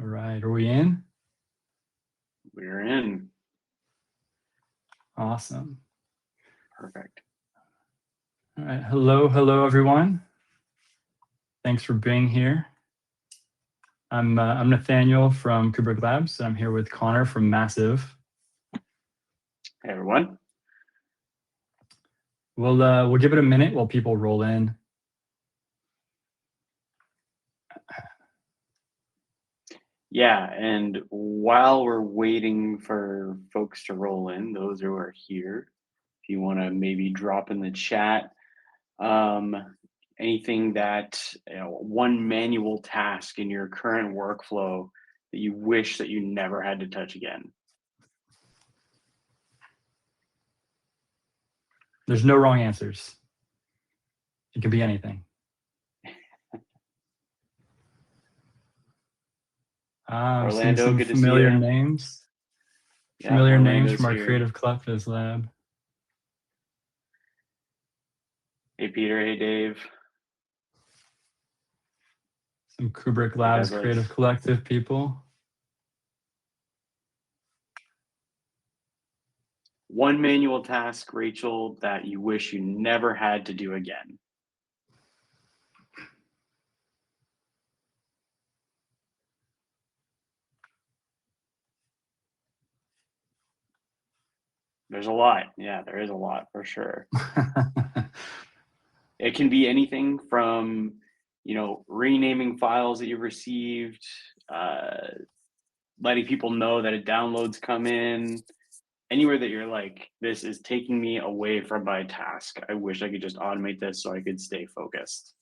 All right, are we in? We're in. Awesome. Perfect. All right, hello everyone. Thanks for being here. I'm Nathaniel from KoobrikLabs, and I'm here with Conner from MASV. Hey everyone. We'll give it a minute while people roll in. Yeah, and while we're waiting for folks to roll in, those who are here, if you want to maybe drop in the chat anything that, one manual task in your current workflow that you wish that you never had to touch again. There's no wrong answers. It could be anything. Seeing Orlando, some good to familiar see you. names. Yeah, Familiar names Orlando's from our here. Creative Collectives lab. Hey Peter, hey Dave. Some KoobrikLabs Douglas. Creative Collective people. One manual task, Rachel, that you wish you never had to do again. There's a lot. Yeah, there is a lot for sure. It can be anything from, renaming files that you've received, letting people know that a download's come in, anywhere that you're like, this is taking me away from my task. I wish I could just automate this so I could stay focused.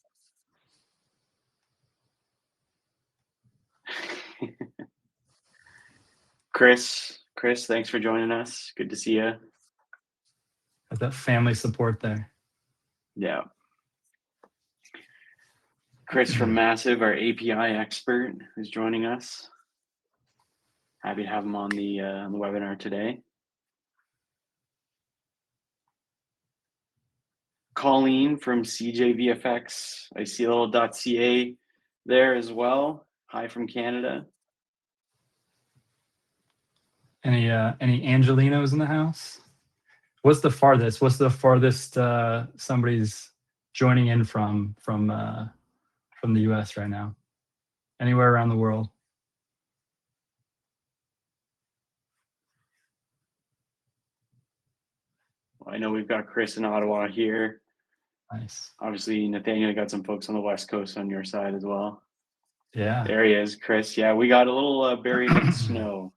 Chris, thanks for joining us. Good to see you. Got that family support there. Yeah. Chris from MASV, our API expert, who's joining us. Happy to have him on the webinar today. Colleen from CJVFX. I see a little .ca there as well. Hi from Canada. Any Angelinos in the house? What's the farthest? What's the farthest somebody's joining in from the US right now? Anywhere around the world? Well, I know we've got Chris in Ottawa here. Nice. Obviously, Nathaniel, got some folks on the West Coast on your side as well. Yeah. There he is, Chris. Yeah, we got a little buried in snow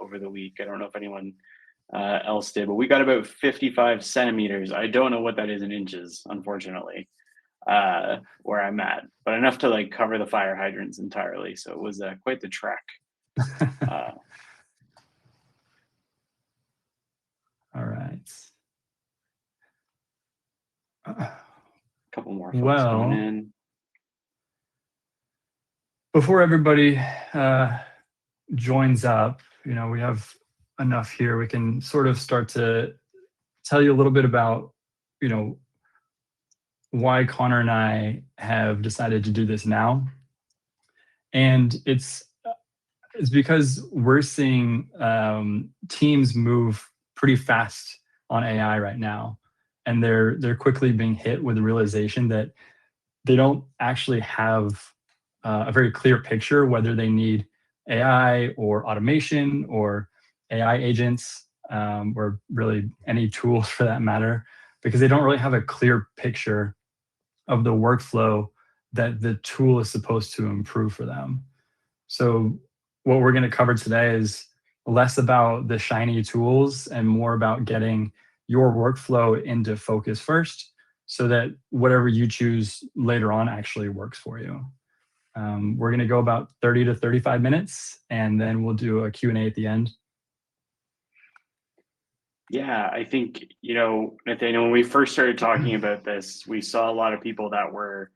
over the week. I don't know if anyone else did, but we got about 55 centimeters. I don't know what that is in inches, unfortunately, where I'm at, but enough to like cover the fire hydrants entirely. So it was quite the trek. All right. A couple more folks coming in. Before everybody joins up, we have enough here. We can sort of start to tell you a little bit about, why Conner and I have decided to do this now. And it's because we're seeing teams move pretty fast on AI right now. And they're quickly being hit with the realization that they don't actually have a very clear picture whether they need AI or automation or AI agents, or really any tools for that matter, because they don't really have a clear picture of the workflow that the tool is supposed to improve for them. So what we're going to cover today is less about the shiny tools and more about getting your workflow into focus first so that whatever you choose later on actually works for you. We're going to go about 30 to 35 minutes, and then we'll do a Q&A at the end. Yeah, I think, Nathaniel, when we first started talking about this, we saw a lot of people that were,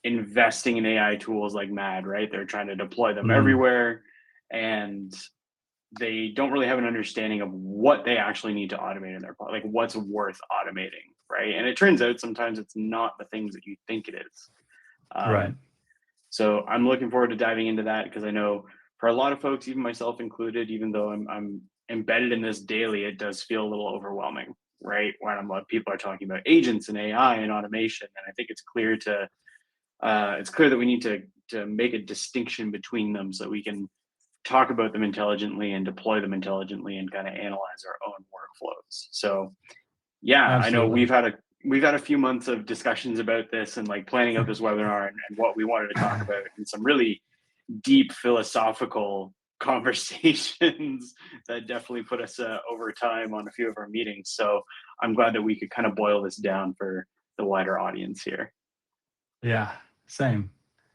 investing in AI tools like mad, right? They're trying to deploy them everywhere, and they don't really have an understanding of what they actually need to automate in their product, like what's worth automating, right? And it turns out sometimes it's not the things that you think it is. Right. So I'm looking forward to diving into that because I know for a lot of folks, even myself included, even though I'm embedded in this daily, it does feel a little overwhelming, right? When people are talking about agents and AI and automation, and I think it's clear that we need to make a distinction between them so we can talk about them intelligently and deploy them intelligently and kind of analyze our own workflows. So yeah, I know Absolutely. we've had a few months of discussions about this and like planning out this webinar and what we wanted to talk about and some really deep philosophical conversations that definitely put us over time on a few of our meetings. So I'm glad that we could kind of boil this down for the wider audience here. Yeah, same.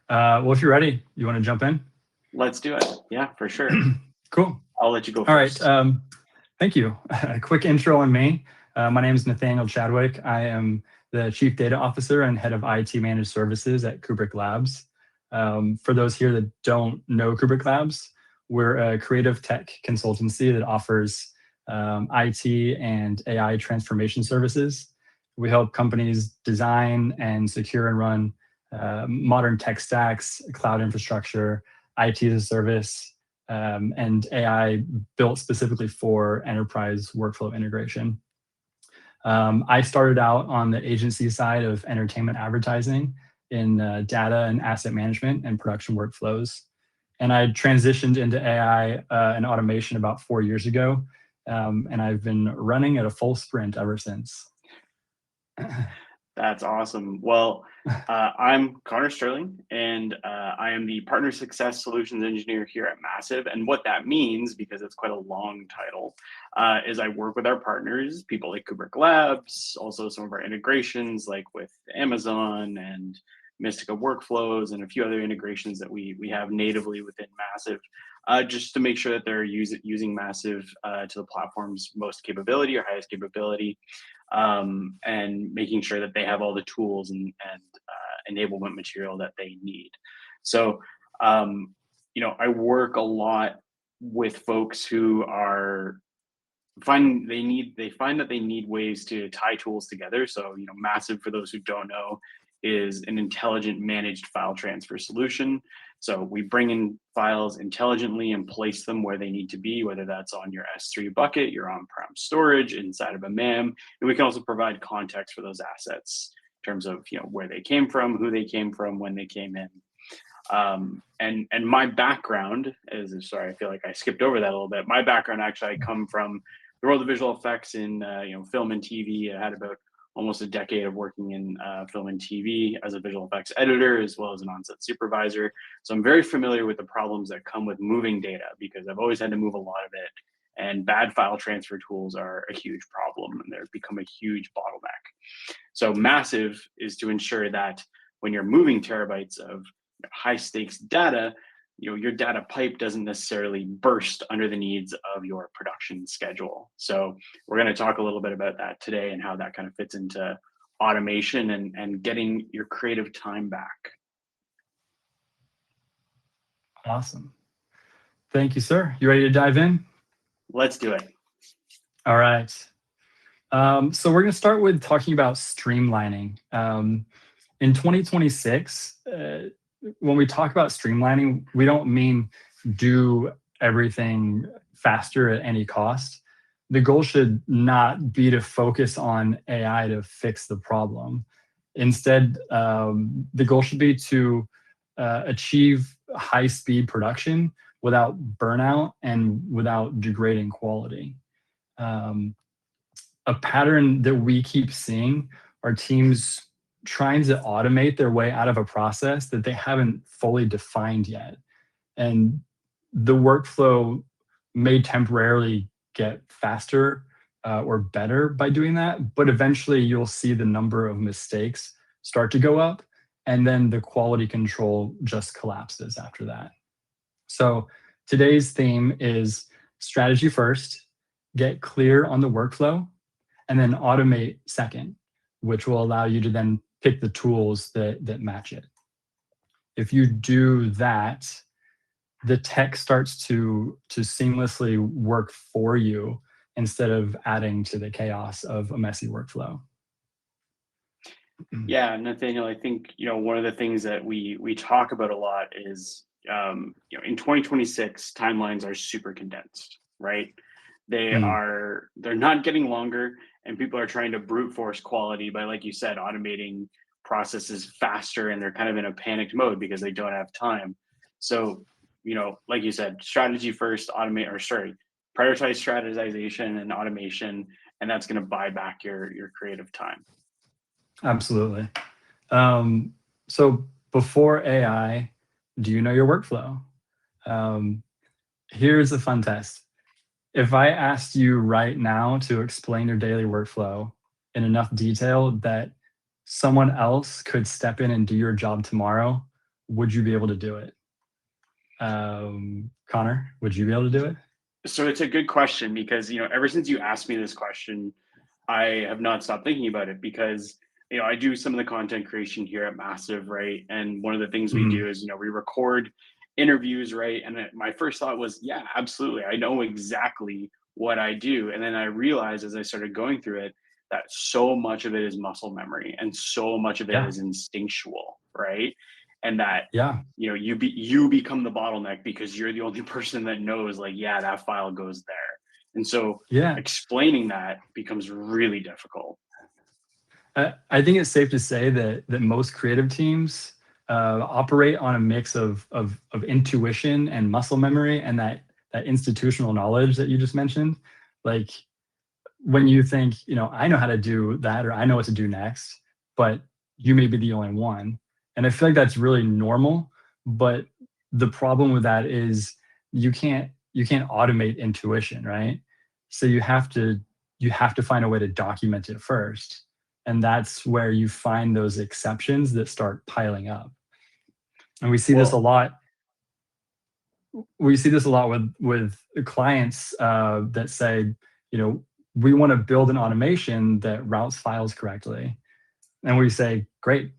Well, if you're ready, you want to jump in? Let's do it. Yeah, for sure. Cool. I'll let you go All right. first. Thank you. A quick intro on me. My name is Nathaniel Chadwick. I am the Chief Data Officer and Head of IT Managed Services at KoobrikLabs. For those here that don't know KoobrikLabs, we're a creative tech consultancy that offers IT and AI transformation services. We help companies design and secure and run modern tech stacks, cloud infrastructure, IT as a service, and AI built specifically for enterprise workflow integration. I started out on the agency side of entertainment advertising in data and asset management and production workflows. And I transitioned into AI and automation about 4 years ago. And I've been running at a full sprint ever since. That's awesome. Well, I'm Conner Stirling, and I am the Partner Success Solutions Engineer here at MASV. And what that means, because it's quite a long title, is I work with our partners, people like KoobrikLabs, also some of our integrations like with Amazon and Mystica Workflows and a few other integrations that we have natively within MASV, just to make sure that they're using MASV to the platform's most capability or highest capability. And making sure that they have all the tools and enablement material that they need. So, I work a lot with folks who are they find that they need ways to tie tools together. So, MASV, for those who don't know, is an intelligent managed file transfer solution. So we bring in files intelligently and place them where they need to be, whether that's on your S3 bucket, your on-prem storage, inside of a MAM. And we can also provide context for those assets in terms of where they came from, who they came from, when they came in. And my background is, sorry, I feel like I skipped over that a little bit. My background, actually, I come from the world of visual effects in film and TV. I had about almost a decade of working in film and TV as a visual effects editor, as well as an on-set supervisor. So I'm very familiar with the problems that come with moving data because I've always had to move a lot of it. And bad file transfer tools are a huge problem, and they've become a huge bottleneck. So MASV is to ensure that when you're moving terabytes of high stakes data, your data pipe doesn't necessarily burst under the needs of your production schedule. So we're going to talk a little bit about that today and how that kind of fits into automation and getting your creative time back. Awesome. Thank you, sir. You ready to dive in? Let's do it. All right. So we're going to start with talking about streamlining. In 2026, when we talk about streamlining, we don't mean do everything faster at any cost. The goal should not be to focus on AI to fix the problem. Instead, the goal should be to achieve high-speed production without burnout and without degrading quality. A pattern that we keep seeing are teams trying to automate their way out of a process that they haven't fully defined yet. And the workflow may temporarily get faster or better by doing that, but eventually you'll see the number of mistakes start to go up, and then the quality control just collapses after that. So today's theme is strategy first, get clear on the workflow, and then automate second, which will allow you to then pick the tools that match it. If you do that, the tech starts to seamlessly work for you instead of adding to the chaos of a messy workflow. Yeah, Nathaniel, I think, one of the things that we talk about a lot is, in 2026, timelines are super condensed, right? Mm, They're not getting longer, and people are trying to brute force quality by, like you said, automating processes faster, and they're kind of in a panicked mode because they don't have time. So, like you said, strategy first, prioritize strategization and automation, and that's going to buy back your creative time. absolutely. Um, so before AI, do you know your workflow? Um, Here's a fun test. If I asked you right now to explain your daily workflow in enough detail that someone else could step in and do your job tomorrow, would you be able to do it? Connor, would you be able to do it? So it's a good question because, ever since you asked me this question, I have not stopped thinking about it because, I do some of the content creation here at Massive, right? And one of the things we Mhm. do is, we record interviews, right? And my first thought was, yeah, absolutely. I know exactly what I do. And then I realized as I started going through it that so much of it is muscle memory and so much of it Yeah, is instinctual, right? And that yeah, you become the bottleneck because you're the only person that knows, like, yeah, that file goes there. And so yeah. explaining that becomes really difficult. I think it's safe to say that most creative teams operate on a mix of intuition and muscle memory, and that institutional knowledge that you just mentioned. Like when you think, I know how to do that, or I know what to do next, but you may be the only one. And I feel like that's really normal. But the problem with that is you can't automate intuition, right? So you have to find a way to document it first. And that's where you find those exceptions that start piling up. And we see this a Well, lot. We see this a lot with clients that say, you know, we want to build an automation that routes files correctly, and we say, great,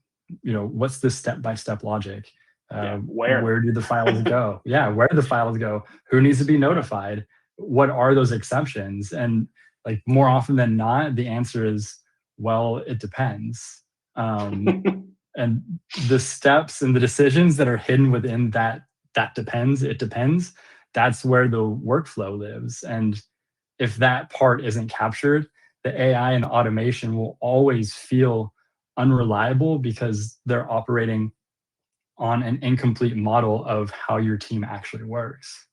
what's the step-by-step logic? yeah, where? Where do the files go? Yeah, where do the files go? Who needs to be Yeah. notified? What are those exceptions? And like more often than not, the answer is, well, it depends. And the steps and the decisions that are hidden within that depends, it depends, that's where the workflow lives. And if that part isn't captured, the AI and automation will always feel unreliable because they're operating on an incomplete model of how your team actually works.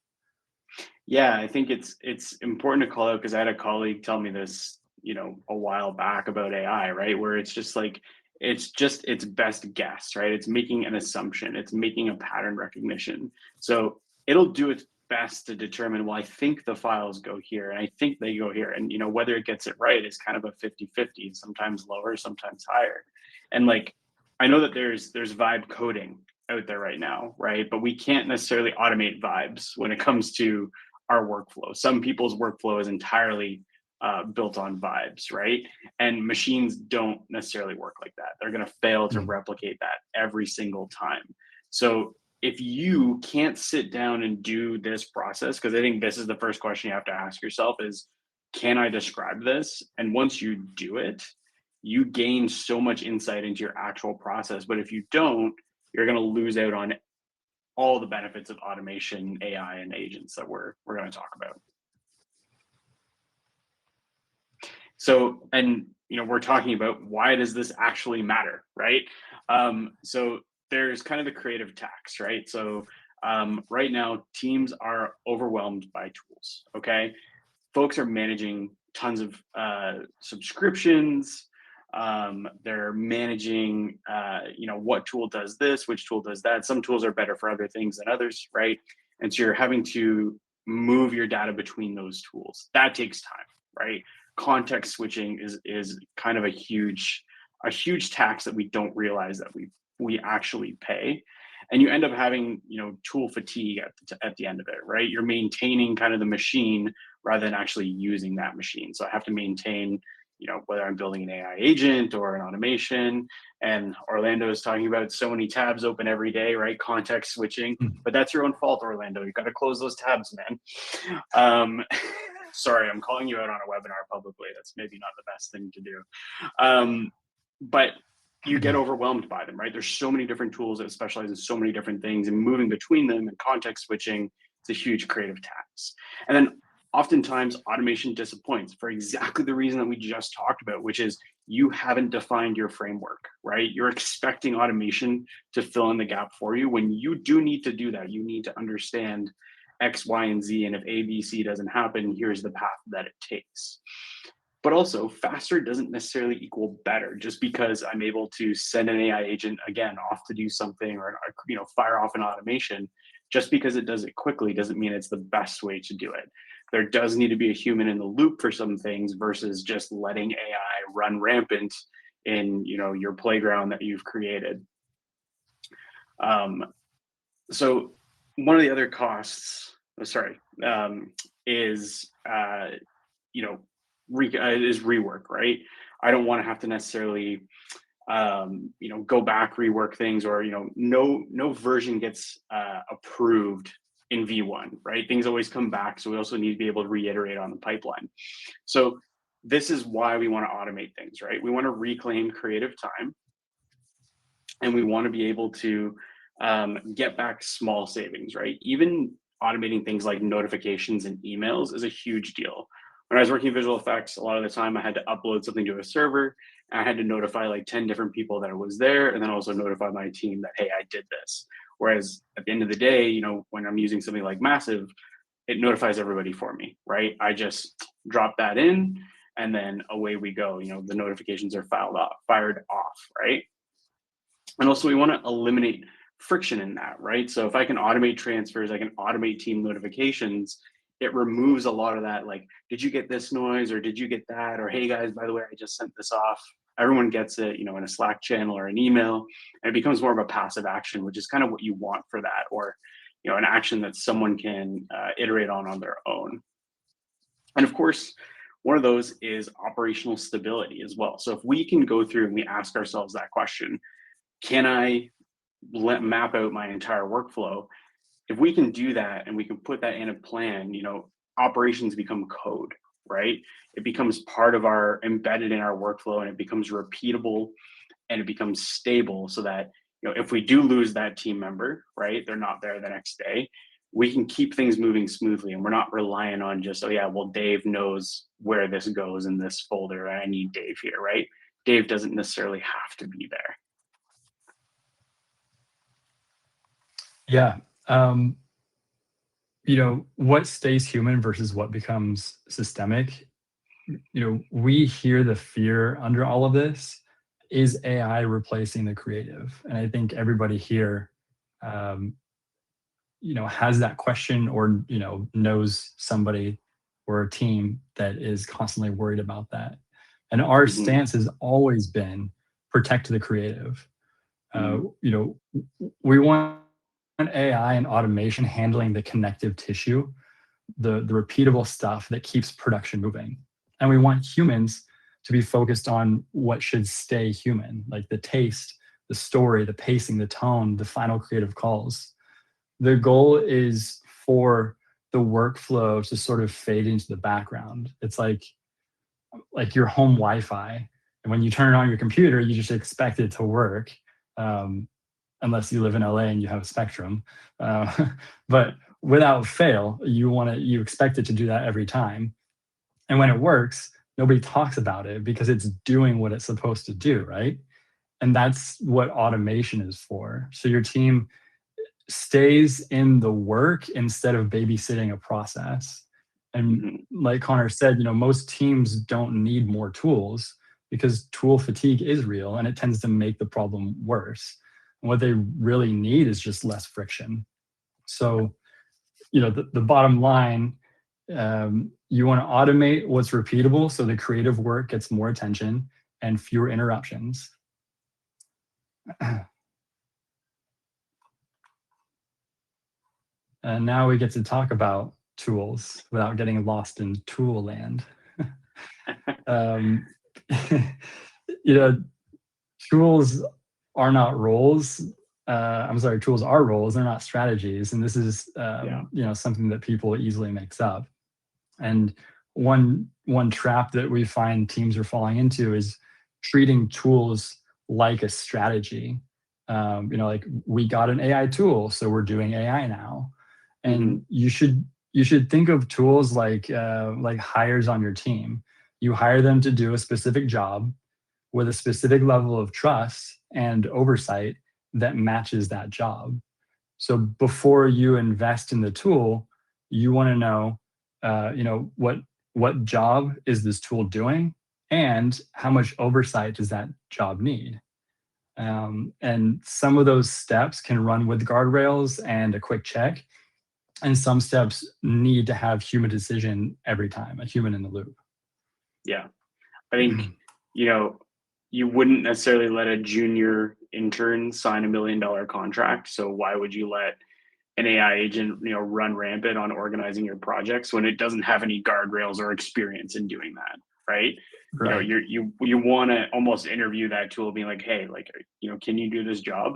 Yeah, I think it's important to call out because I had a colleague tell me this, a while back about AI, right? Where it's just like it's just its best guess, right? It's making an assumption, it's making a pattern recognition. So it'll do its best to determine, well, I think the files go here and I think they go here. And whether it gets it right is kind of a 50-50, sometimes lower, sometimes higher. And like I know that there's vibe coding out there right now, right? But we can't necessarily automate vibes when it comes to our workflow. Some people's workflow is entirely built on vibes, right? And machines don't necessarily work like that. They're going to fail to Mm. replicate that every single time. So if you can't sit down and do this process, because I think this is the first question you have to ask yourself is, can I describe this? And once you do it, you gain so much insight into your actual process. But if you don't, you're going to lose out on all the benefits of automation, AI, and agents that we're going to talk about. So, and we're talking about why does this actually matter, right? So there's kind of the creative tax, right? So right now, teams are overwhelmed by tools. Okay, folks are managing tons of subscriptions. They're managing, what tool does this, which tool does that. Some tools are better for other things than others, right? And so you're having to move your data between those tools. That takes time, right? Context switching is kind of a huge tax that we don't realize that we actually pay, and you end up having tool fatigue at the end of it, right? You're maintaining kind of the machine rather than actually using that machine. So I have to maintain, whether I'm building an AI agent or an automation. And Orlando is talking about so many tabs open every day, right? Context switching, Mm. but that's your own fault, Orlando. You got to close those tabs, man. Um, sorry, I'm calling you out on a webinar publicly. That's maybe not the best thing to do. But you get overwhelmed by them, right? There's so many different tools that specialize in so many different things, and moving between them and context switching is a huge creative task. And then oftentimes automation disappoints for exactly the reason that we just talked about, which is you haven't defined your framework, right? You're expecting automation to fill in the gap for you when you do need to do that. You need to understand X, Y, and Z. And if A, B, C doesn't happen, here's the path that it takes. But also, faster doesn't necessarily equal better. Just because I'm able to send an AI agent again off to do something, or fire off an automation, just because it does it quickly doesn't mean it's the best way to do it. There does need to be a human in the loop for some things versus just letting AI run rampant in your playground that you've created. So one of the other costs, is is rework, right? I don't want to have to necessarily go back, rework things, or no version gets approved in V1, right? Things always come back, so we also need to be able to reiterate on the pipeline. So this is why we want to automate things, right? We want to reclaim creative time, and we want to be able to get back small savings, right? Even automating things like notifications and emails is a huge deal. When I was working in visual effects, a lot of the time I had to upload something to a server, and I had to notify like 10 different people that it was there, and then also notify my team that, hey, I did this. Whereas at the end of the day, when I'm using something like MASV, it notifies everybody for me, right? I just drop that in, and then away we go. The notifications are fired off, right? And also we want to eliminate friction in that, right? So if I can automate transfers, I can automate team notifications, it removes a lot of that, like, did you get this noise, or did you get that, or hey guys, by the way, I just sent this off. Everyone gets it, in a Slack channel or an email, and it becomes more of a passive action, which is kind of what you want for that, or an action that someone can iterate on their own. And of course, one of those is operational stability as well. So if we can go through and we ask ourselves that question, can I map out my entire workflow? If we can do that and we can put that in a plan, operations become code, right? It becomes part of embedded in our workflow, and it becomes repeatable, and it becomes stable, so that, if we do lose that team member, right, they're not there the next day, we can keep things moving smoothly, and we're not relying on just, oh yeah, well, Dave knows where this goes in this folder, and I need Dave here, right? Dave doesn't necessarily have to be there. Yeah. What stays human versus what becomes systemic. We hear the fear under all of this. Is AI replacing the creative? And I think everybody here, has that question, or, knows somebody or a team that is constantly worried about that. And our stance has always been protect the creative. We want AI and automation handling the connective tissue, the repeatable stuff that keeps production moving. And we want humans to be focused on what should stay human, like the taste, the story, the pacing, the tone, the final creative calls. The goal is for the workflow to sort of fade into the background. It's like your home Wi-Fi. And when you turn it on your computer, you just expect it to work. Unless you live in LA and you have a Spectrum. But without fail, you expect it to do that every time. And when it works, nobody talks about it because it's doing what it's supposed to do, right? And that's what automation is for. So your team stays in the work instead of babysitting a process. And like Conner said, most teams don't need more tools because tool fatigue is real, and it tends to make the problem worse. And what they really need is just less friction. So, the bottom line, you want to automate what's repeatable so the creative work gets more attention and fewer interruptions. And now we get to talk about tools without getting lost in tool land. Tools are not roles. Tools are roles. They're not strategies. And this is, something that people easily mix up. And one trap that we find teams are falling into is treating tools like a strategy. Like we got an AI tool, so we're doing AI now. And you should think of tools like hires on your team. You hire them to do a specific job with a specific level of trust and oversight that matches that job. So before you invest in the tool, you want to know, what job is this tool doing, and how much oversight does that job need. And some of those steps can run with guardrails and a quick check, and some steps need to have human decision every time, a human in the loop. Yeah, I think you wouldn't necessarily let a junior intern sign $1 million contract. So why would you let an AI agent, run rampant on organizing your projects when it doesn't have any guardrails or experience in doing that, right? Right. You want to almost interview that tool, being like, hey, like, can you do this job?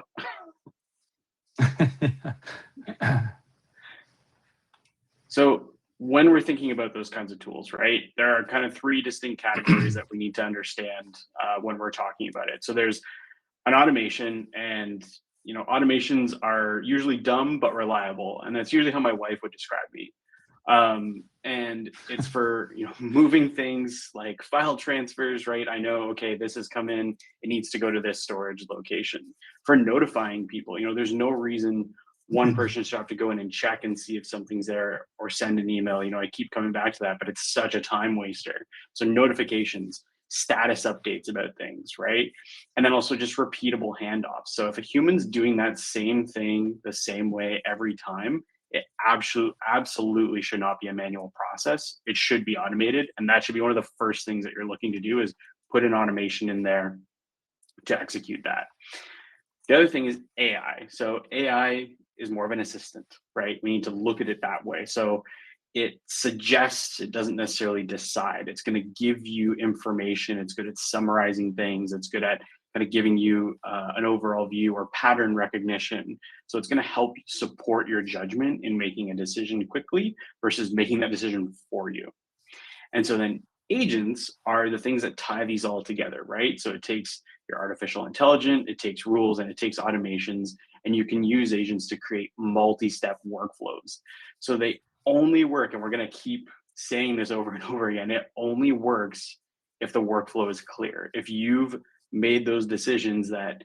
So when we're thinking about those kinds of tools, right, there are kind of 3 distinct categories that we need to understand when we're talking about it. So there's an automation, and automations are usually dumb but reliable, and that's usually how my wife would describe me. And it's for moving things like file transfers, right? I know, okay, this has come in, it needs to go to this storage location. For notifying people, there's no reason one person should have to go in and check and see if something's there, or send an email. I keep coming back to that, but it's such a time waster. So notifications, status updates about things, right? And then also just repeatable handoffs. So if a human's doing that same thing the same way every time, it absolutely should not be a manual process. It should be automated, and that should be one of the first things that you're looking to do, is put an automation in there to execute that. The other thing is AI. So AI is more of an assistant, right? We need to look at it that way. So it suggests, it doesn't necessarily decide. It's going to give you information. It's good at summarizing things. It's good at kind of giving you an overall view or pattern recognition. So it's going to help support your judgment in making a decision quickly versus making that decision for you. And so then agents are the things that tie these all together, right? So it takes your artificial intelligence, it takes rules, and it takes automations, and you can use agents to create multi-step workflows. So they only work, and we're going to keep saying this over and over again, it only works if the workflow is clear. If you've made those decisions that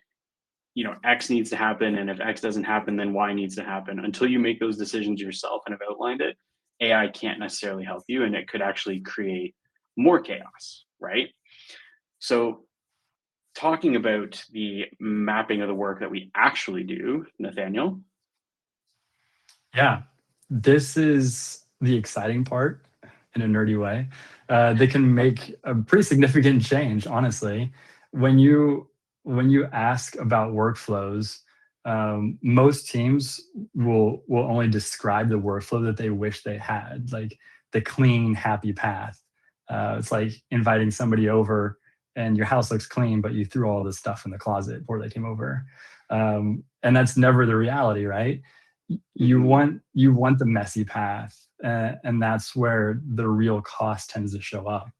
X needs to happen, and if X doesn't happen, then Y needs to happen. Until you make those decisions yourself and have outlined it, AI can't necessarily help you, and it could actually create more chaos, right? So talking about the mapping of the work that we actually do, Nathaniel. Yeah, this is the exciting part in a nerdy way. They can make a pretty significant change, honestly. When you ask about workflows, most teams will only describe the workflow that they wish they had, like the clean, happy path. It's like inviting somebody over and your house looks clean, but you threw all this stuff in the closet before they came over. And that's never the reality, right? You want the messy path, and that's where the real cost tends to show up.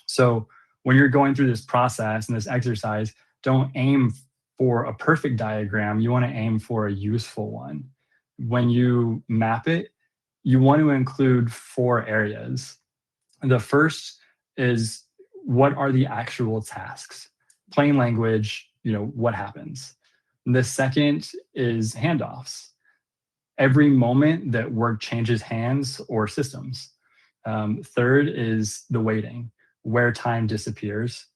So when you're going through this process and this exercise, don't aim for a perfect diagram. You want to aim for a useful one. When you map it, you want to include 4 areas. The first is, what are the actual tasks? Plain language, what happens? The second is handoffs. Every moment that work changes hands or systems. Third is the waiting, where time disappears.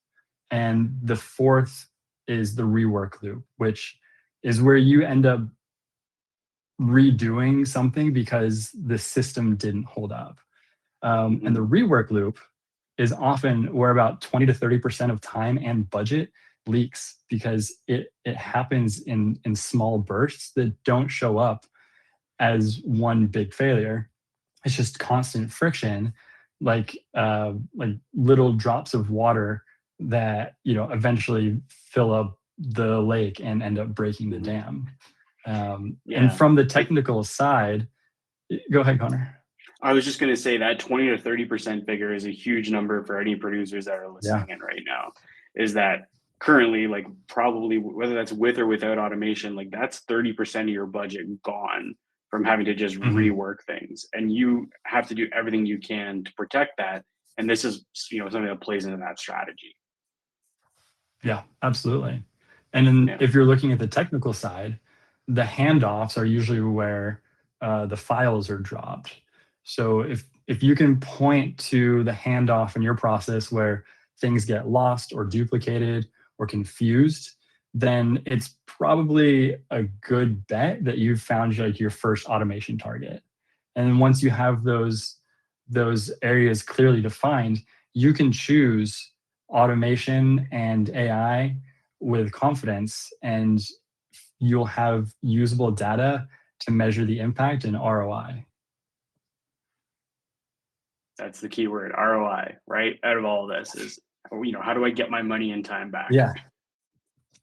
And the fourth is the rework loop, which is where you end up redoing something because the system didn't hold up. And the rework loop is often where about 20 to 30% of time and budget leaks, because it happens in small bursts that don't show up as one big failure. It's just constant friction, like little drops of water that eventually fill up the lake and end up breaking the dam. And from the technical side, go ahead, Conner. I was just going to say that 20 to 30% figure is a huge number for any producers that are listening in right now. Is that currently, like probably whether that's with or without automation, like that's 30% of your budget gone from having to just Mhm. rework things. And you have to do everything you can to protect that. And this is, something that plays into that strategy. Yeah, absolutely. And then Yeah. if you're looking at the technical side, the handoffs are usually where the files are dropped. So if you can point to the handoff in your process where things get lost or duplicated or confused, then it's probably a good bet that you've found like your first automation target. And then once you have those areas clearly defined, you can choose automation and AI with confidence, and you'll have usable data to measure the impact and ROI. That's the key word, ROI, right? Out of all of this is, how do I get my money and time back? Yeah,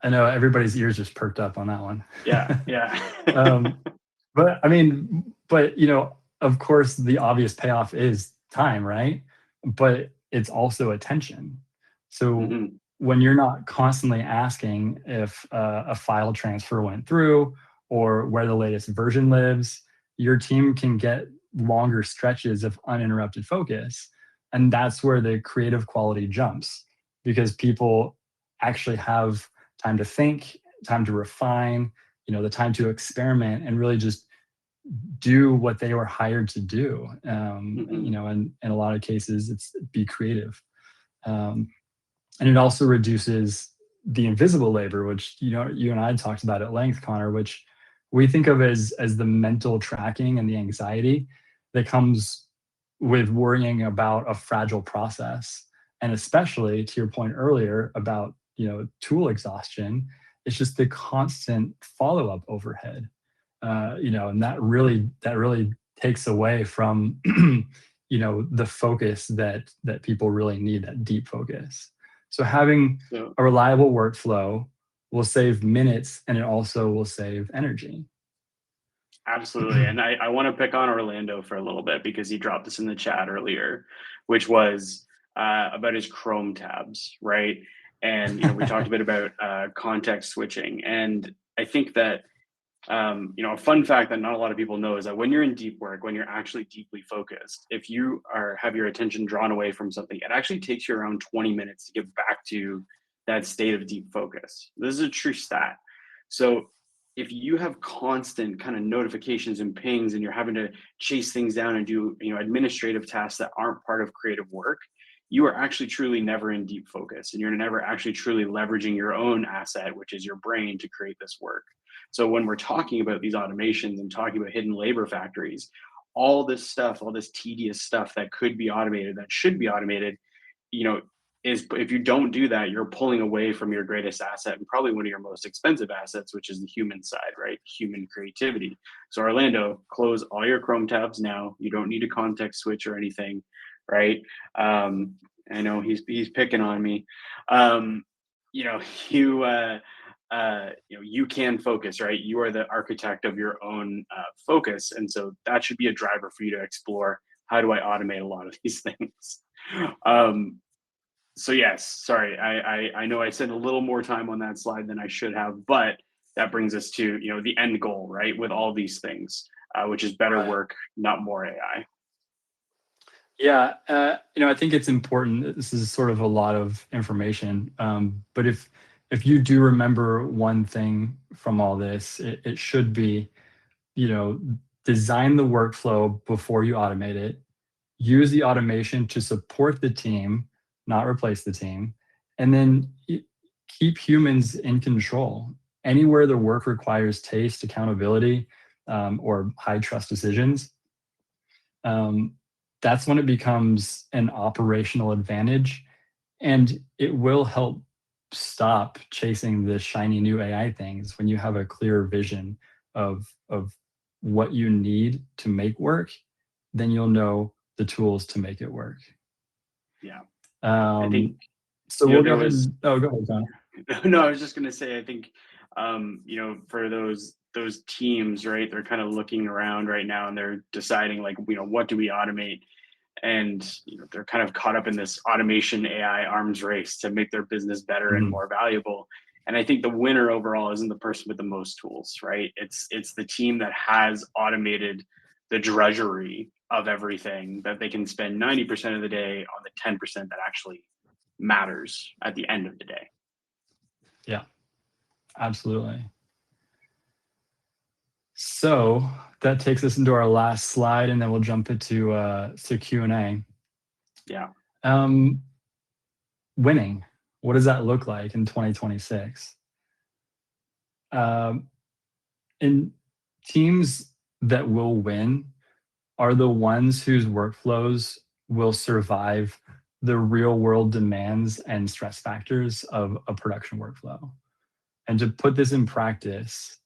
I know everybody's ears just perked up on that one. Yeah, yeah. um, but I mean, of course, the obvious payoff is time, right? But it's also attention. So Mhm. when you're not constantly asking if a file transfer went through or where the latest version lives, your team can get longer stretches of uninterrupted focus. And that's where the creative quality jumps because people actually have time to think, time to refine, the time to experiment and really just do what they were hired to do. Mhm. And in a lot of cases, it's be creative. Um, and it also reduces the invisible labor, which you and I talked about at length, Connor, which we think of as the mental tracking and the anxiety that comes with worrying about a fragile process. And especially to your point earlier about tool exhaustion, it's just the constant follow-up overhead. And that really takes away from the focus that people really need, that deep focus. So having So a reliable workflow will save minutes and it also will save energy. absolutely. And I want to pick on Orlando for a little bit because he dropped this in the chat earlier, which was about his Chrome tabs, right? And we talked a bit about context switching, and I think that a fun fact that not a lot of people know is that when you're in deep work, when you're actually deeply focused, if you have your attention drawn away from something, it actually takes you around 20 minutes to get back to that state of deep focus. This is a true stat. So if you have constant kind of notifications and pings and you're having to chase things down and do administrative tasks that aren't part of creative work, you are actually truly never in deep focus and you're never actually truly leveraging your own asset, which is your brain, to create this work. So when we're talking about these automations and talking about hidden labor factories, all this stuff, all this tedious stuff that could be automated, that should be automated, you know, is if you don't do that, you're pulling away from your greatest asset and probably one of your most expensive assets, which is the human side, right? Human creativity. So Orlando, close all your Chrome tabs now. You don't need a context switch or anything, right? Um, I know he's picking on me. Um, you know, you you can focus, right? You are the architect of your own focus, and so that should be a driver for you to explore. How do I automate a lot of these things? um, so yes, sorry, I know I spent a little more time on that slide than I should have, but that brings us to the end goal, right? With all these things, which is better Right. work, not more AI. Yeah, I think it's important. This is sort of a lot of information, but if you do remember one thing from all this, it should be, you know, design the workflow before you automate it. Use the automation to support the team, not replace the team, and then keep humans in control. Anywhere the work requires taste, accountability, or high trust decisions, um, that's when it becomes an operational advantage, and it will help stop chasing the shiny new AI things when you have a clear vision of what you need to make work, then you'll know the tools to make it work. Yeah, I think Um, so we'll go there ahead was. and oh, go ahead, John. No, I was just gonna say, I think, for those teams, right? They're kind of looking around right now and they're deciding, like, what do we automate? and they're kind of caught up in this automation AI arms race to make their business better and more valuable. And I think the winner overall isn't the person with the most tools, right? It's the team that has automated the drudgery of everything, that they can spend 90% of the day on the 10% that actually matters at the end of the day. Yeah, absolutely. So that takes us into our last slide, and then we'll jump into Q&A. Yeah. Winning. What does that look like in 2026? In teams that will win are the ones whose workflows will survive the real world demands and stress factors of a production workflow. And to put this in practice,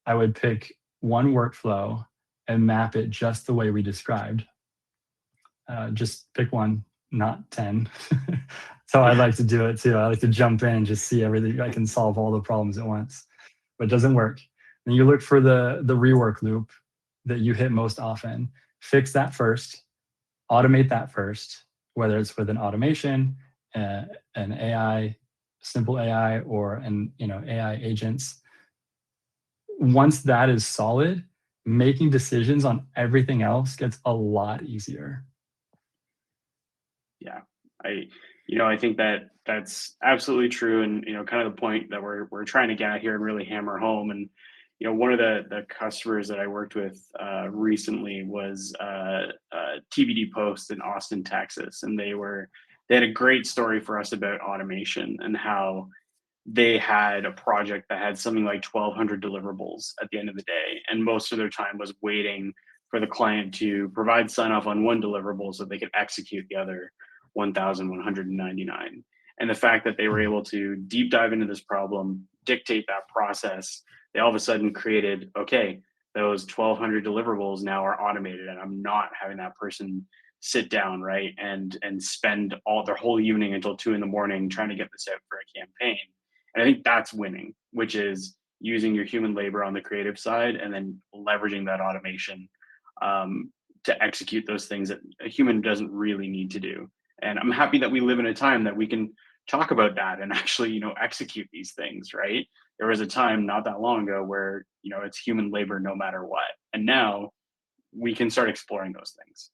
I would pick one workflow and map it just the way we described. Just pick one, not 10. So I like to do it too. I like to jump in and just see everything. I can solve all the problems at once, but it doesn't work. And you look for the rework loop that you hit most often. Fix that first, automate that first, whether it's with an automation, an AI, simple AI, or AI agents. Once that is solid, making decisions on everything else gets a lot easier. Yeah, I think that's absolutely true, and kind of the point that we're trying to get at here and really hammer home. And one of the customers that I worked with recently was TBD Post in Austin, Texas, and they had a great story for us about automation and how they had a project that had something like 1,200 deliverables at the end of the day, and most of their time was waiting for the client to provide sign off on one deliverable so they could execute the other 1,199. And the fact that they were able to deep dive into this problem, dictate that process, they all of a sudden created, okay, those 1,200 deliverables now are automated, and I'm not having that person sit down, right, and spend their whole evening until 2 a.m. trying to get this out for a campaign. And I think that's winning, which is using your human labor on the creative side and then leveraging that automation to execute those things that a human doesn't really need to do. And I'm happy that we live in a time that we can talk about that and actually, execute these things, right? There was a time not that long ago where, it's human labor no matter what. And now we can start exploring those things.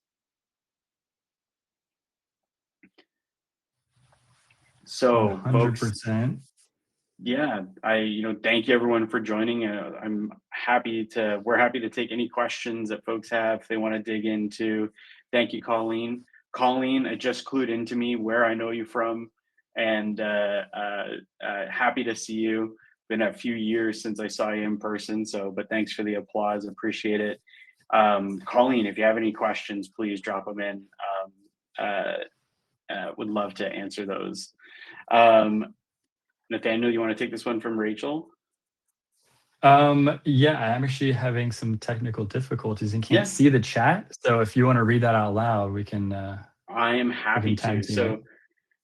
So 100%. folks, yeah, thank you everyone for joining. We're happy to take any questions that folks have if they want to dig into. Thank you, Colleen. Colleen, it just clued into me where I know you from, and happy to see you. Been a few years since I saw you in person, but thanks for the applause. Appreciate it. Colleen, if you have any questions, please drop them in. Would love to answer those. Nathaniel, you want to take this one from Rachel? Yeah, I'm actually having some technical difficulties and can't see the chat. So if you want to read that out loud, we can. I am happy to.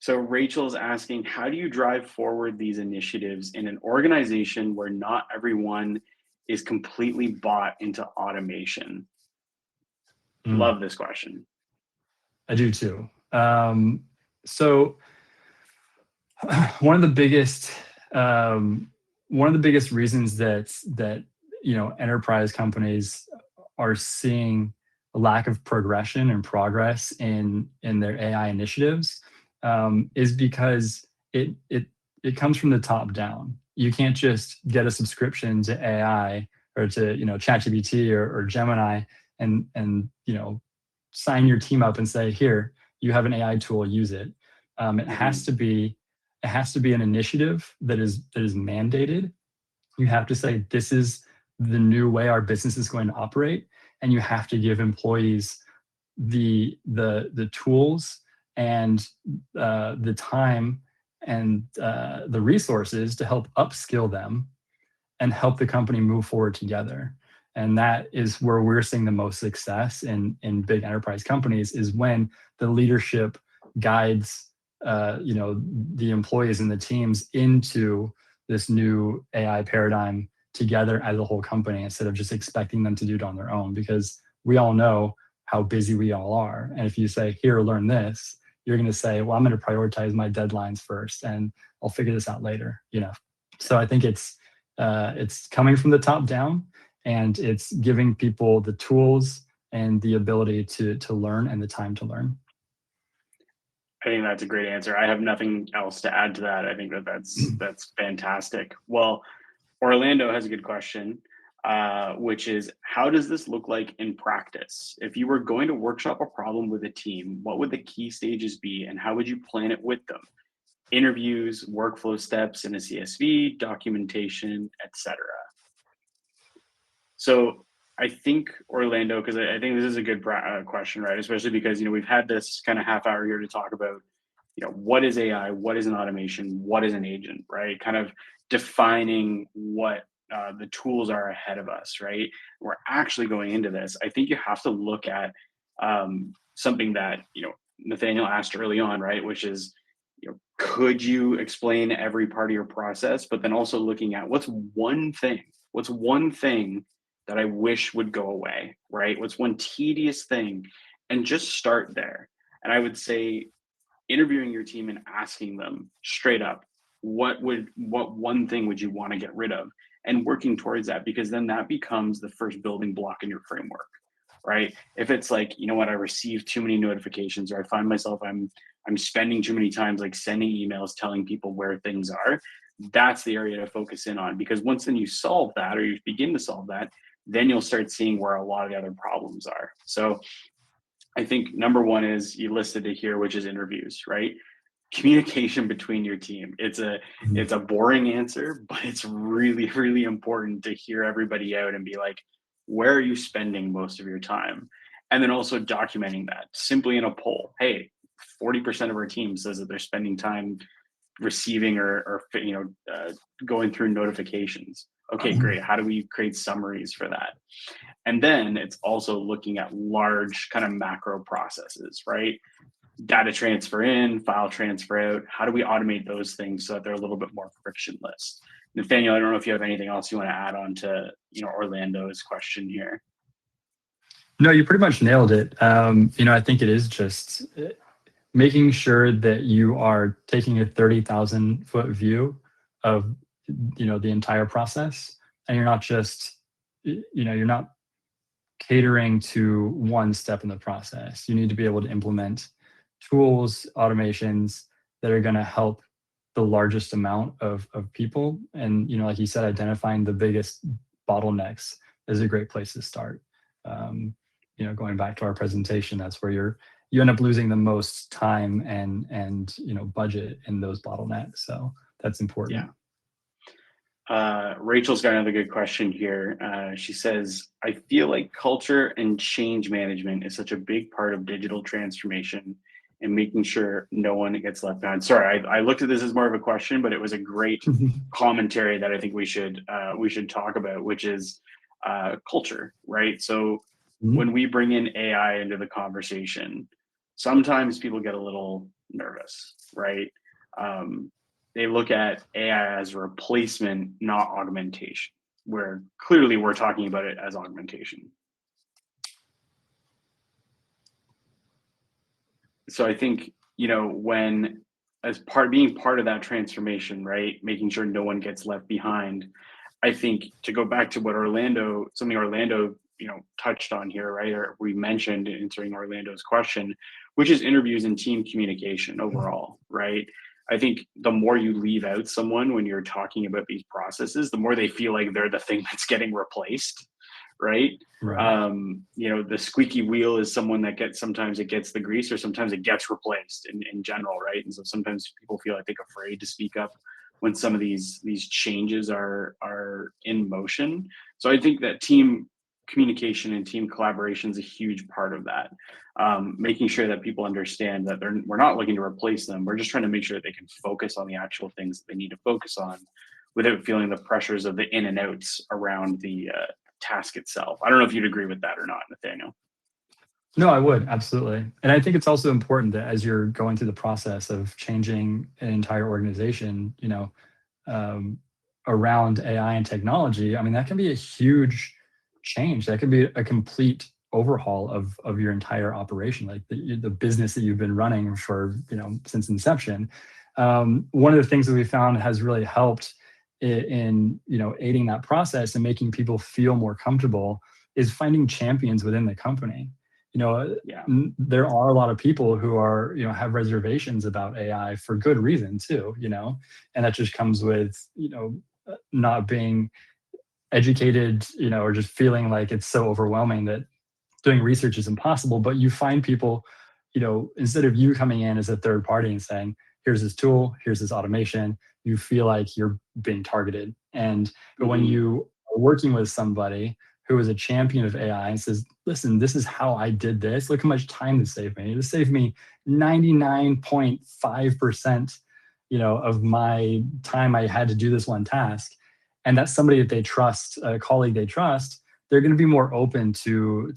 So Rachel's asking, how do you drive forward these initiatives in an organization where not everyone is completely bought into automation? Love this question. I do too. So one of the biggest reasons that enterprise companies are seeing a lack of progression and progress in their AI initiatives is because it comes from the top down. You can't just get a subscription to AI or to ChatGPT or Gemini and sign your team up and say, here, you have an AI tool, use it. It has to be an initiative that is mandated. You have to say, this is the new way our business is going to operate, and you have to give employees the tools and the time and the resources to help upskill them and help the company move forward together. And that is where we're seeing the most success in big enterprise companies, is when the leadership guides the employees and the teams into this new AI paradigm together as a whole company, instead of just expecting them to do it on their own. Because we all know how busy we all are. And if you say, here, learn this, you're going to say, well, I'm going to prioritize my deadlines first and I'll figure this out later, So I think it's coming from the top down, and it's giving people the tools and the ability to learn and the time to learn. I think that's a great answer. I have nothing else to add to that. I think that's fantastic. Well, Orlando has a good question, which is, how does this look like in practice? If you were going to workshop a problem with a team, what would the key stages be, and how would you plan it with them? Interviews, workflow steps in a CSV, documentation, etc. So I think, Orlando, because I think this is a good question, right? Especially because we've had this kind of half hour here to talk about what is AI, what is an automation, what is an agent, right? Kind of defining what the tools are ahead of us, right? We're actually going into this. I think you have to look at something that Nathaniel asked early on, right? Which is, could you explain every part of your process, but then also looking at what's one thing that I wish would go away, right? What's one tedious thing, and just start there. And I would say, interviewing your team and asking them straight up, what one thing would you want to get rid of, and working towards that, because then that becomes the first building block in your framework, right? If it's like, I receive too many notifications, or I find myself I'm spending too many times like sending emails telling people where things are, that's the area to focus in on, because once then you solve that, or you begin to solve that, then you'll start seeing where a lot of the other problems are. So I think number one is, you listed it here, which is interviews, right? Communication between your team. It's a boring answer, but it's really, really important to hear everybody out and be like, where are you spending most of your time? And then also documenting that simply in a poll. Hey, 40% of our team says that they're spending time receiving or going through notifications. Okay, great. How do we create summaries for that? And then it's also looking at large kind of macro processes, right? Data transfer in, file transfer out. How do we automate those things so that they're a little bit more frictionless? Nathaniel, I don't know if you have anything else you want to add on to Orlando's question here. No, you pretty much nailed it. I think it is just making sure that you are taking a 30,000-foot view of the entire process, and you're not just you're not catering to one step in the process. You need to be able to implement tools, automations that are going to help the largest amount of people. And like you said, identifying the biggest bottlenecks is a great place to start. Going back to our presentation, that's where you end up losing the most time and budget in those bottlenecks. So that's important. Yeah. Rachel's got another good question here. She says, I feel like culture and change management is such a big part of digital transformation and making sure no one gets left behind. Sorry, I looked at this as more of a question, but it was a great commentary that I think we should talk about, which is culture, right? So when we bring in AI into the conversation, sometimes people get a little nervous, right? They look at AI as a replacement, not augmentation, where clearly we're talking about it as augmentation. So I think, when being part of that transformation, right, making sure no one gets left behind, I think, to go back to what something Orlando, touched on here, right, or we mentioned answering Orlando's question, which is interviews and team communication overall, right? I think the more you leave out someone when you're talking about these processes, the more they feel like they're the thing that's getting replaced, right? The squeaky wheel is someone that sometimes it gets the grease, or sometimes it gets replaced in general, right? And so sometimes people feel, I think, afraid to speak up when some of these changes are in motion. So I think that team communication and team collaboration is a huge part of that. Making sure that people understand that we're not looking to replace them. We're just trying to make sure that they can focus on the actual things that they need to focus on without feeling the pressures of the in and outs around the task itself. I don't know if you'd agree with that or not, Nathaniel. No, I would, absolutely. And I think it's also important that as you're going through the process of changing an entire organization, around AI and technology, I mean, that can be a huge change. That could be a complete overhaul of your entire operation, like the business that you've been running for, since inception. One of the things that we found has really helped in aiding that process and making people feel more comfortable is finding champions within the company. Yeah. There are a lot of people who are, have reservations about AI for good reason too, and that just comes with, not being educated, or just feeling like it's so overwhelming that doing research is impossible. But you find people, instead of you coming in as a third party and saying, here's this tool, here's this automation, you feel like you're being targeted. But when you are working with somebody who is a champion of AI and says, listen, this is how I did this. Look how much time this saved me. This saved me 99.5%, of my time I had to do this one task. And that's somebody that they trust, a colleague they trust. They're going to be more open to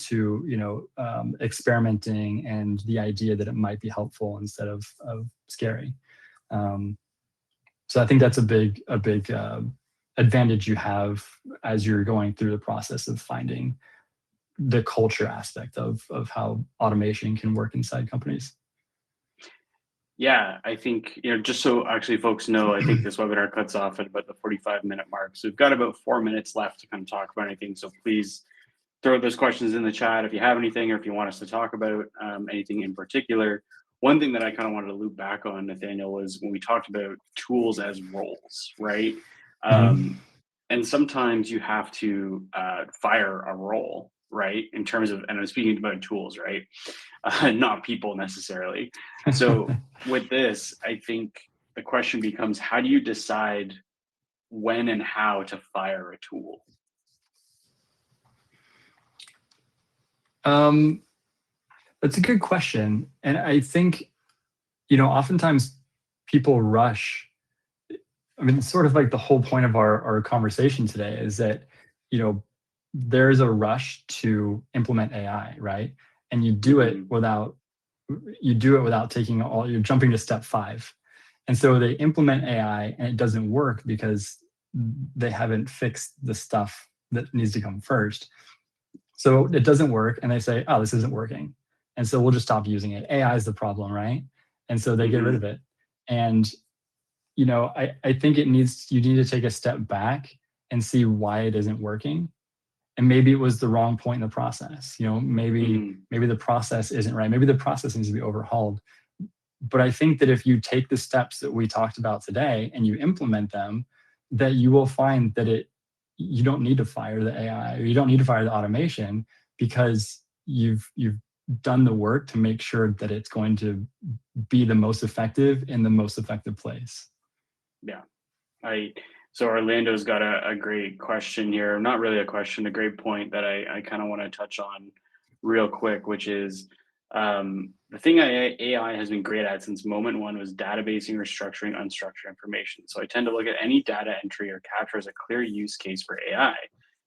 experimenting and the idea that it might be helpful instead of scary. So I think that's a big advantage you have as you're going through the process of finding the culture aspect of how automation can work inside companies. Yeah, I think, just so actually folks know, I think this webinar cuts off at about the 45-minute mark. So we've got about 4 minutes left to kind of talk about anything. So please throw those questions in the chat if you have anything, or if you want us to talk about anything in particular. One thing that I kind of wanted to loop back on, Nathaniel, was when we talked about tools as roles, right? And sometimes you have to fire a role, right? In terms of, and I'm speaking about tools, right? Not people necessarily. So with this, I think the question becomes, how do you decide when and how to fire a tool? That's a good question. And I think, oftentimes people rush. I mean, sort of like the whole point of our conversation today is that, there's a rush to implement AI, right? And you do it without taking you're jumping to step 5. And so they implement AI and it doesn't work because they haven't fixed the stuff that needs to come first. So it doesn't work and they say, oh, this isn't working. And so we'll just stop using it. AI is the problem, right? And so they get rid of it. And, I think you need to take a step back and see why it isn't working. And maybe it was the wrong point in the process. Maybe the process isn't right. Maybe the process needs to be overhauled. But I think that if you take the steps that we talked about today and you implement them, that you will find that you don't need to fire the AI, or you don't need to fire the automation, because you've done the work to make sure that it's going to be the most effective in the most effective place. Yeah. So Orlando's got a great question here. Not really a question, a great point that I kind of want to touch on real quick, which is the thing AI has been great at since moment one was databasing or structuring unstructured information. So I tend to look at any data entry or capture as a clear use case for AI.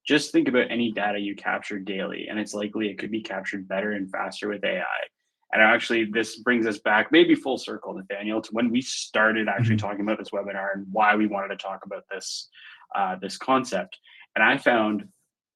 Just think about any data you capture daily, and it's likely it could be captured better and faster with AI. And actually, this brings us back maybe full circle, Nathaniel, to when we started actually talking about this webinar and why we wanted to talk about this this concept. And I found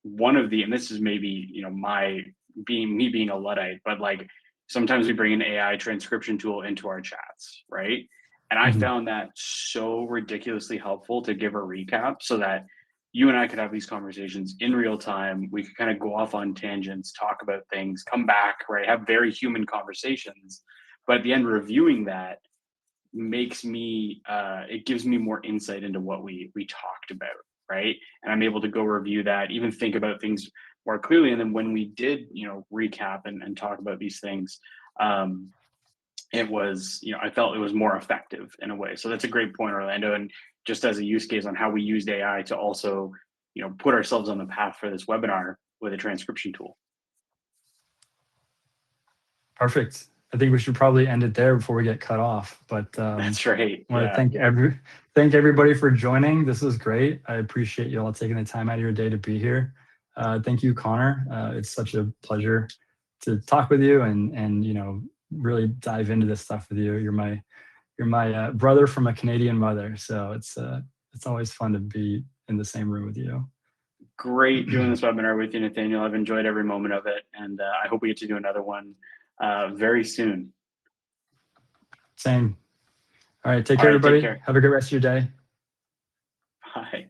one of and this is maybe me being a Luddite, but like sometimes we bring an AI transcription tool into our chats, right? And I found that so ridiculously helpful to give a recap so that you and I could have these conversations in real time. We could kind of go off on tangents, talk about things, come back, right? Have very human conversations. But at the end, reviewing that makes me, it gives me more insight into what we talked about, right? And I'm able to go review that, even think about things more clearly. And then when we did, recap and talk about these things, it was, I felt it was more effective in a way. So that's a great point, Orlando. And just as a use case on how we used AI to also, put ourselves on the path for this webinar with a transcription tool. Perfect. I think we should probably end it there before we get cut off. But that's right. I want to thank everybody for joining. This was great. I appreciate you all taking the time out of your day to be here. Thank you, Conner. It's such a pleasure to talk with you and really dive into this stuff with you. You're my brother from a Canadian mother, so it's always fun to be in the same room with you. great doing this webinar with you, Nathaniel. I've enjoyed every moment of it, and I hope we get to do another one very soon. Same. All right. Take All care, right, take everybody. care. Have a great rest of your day. Bye.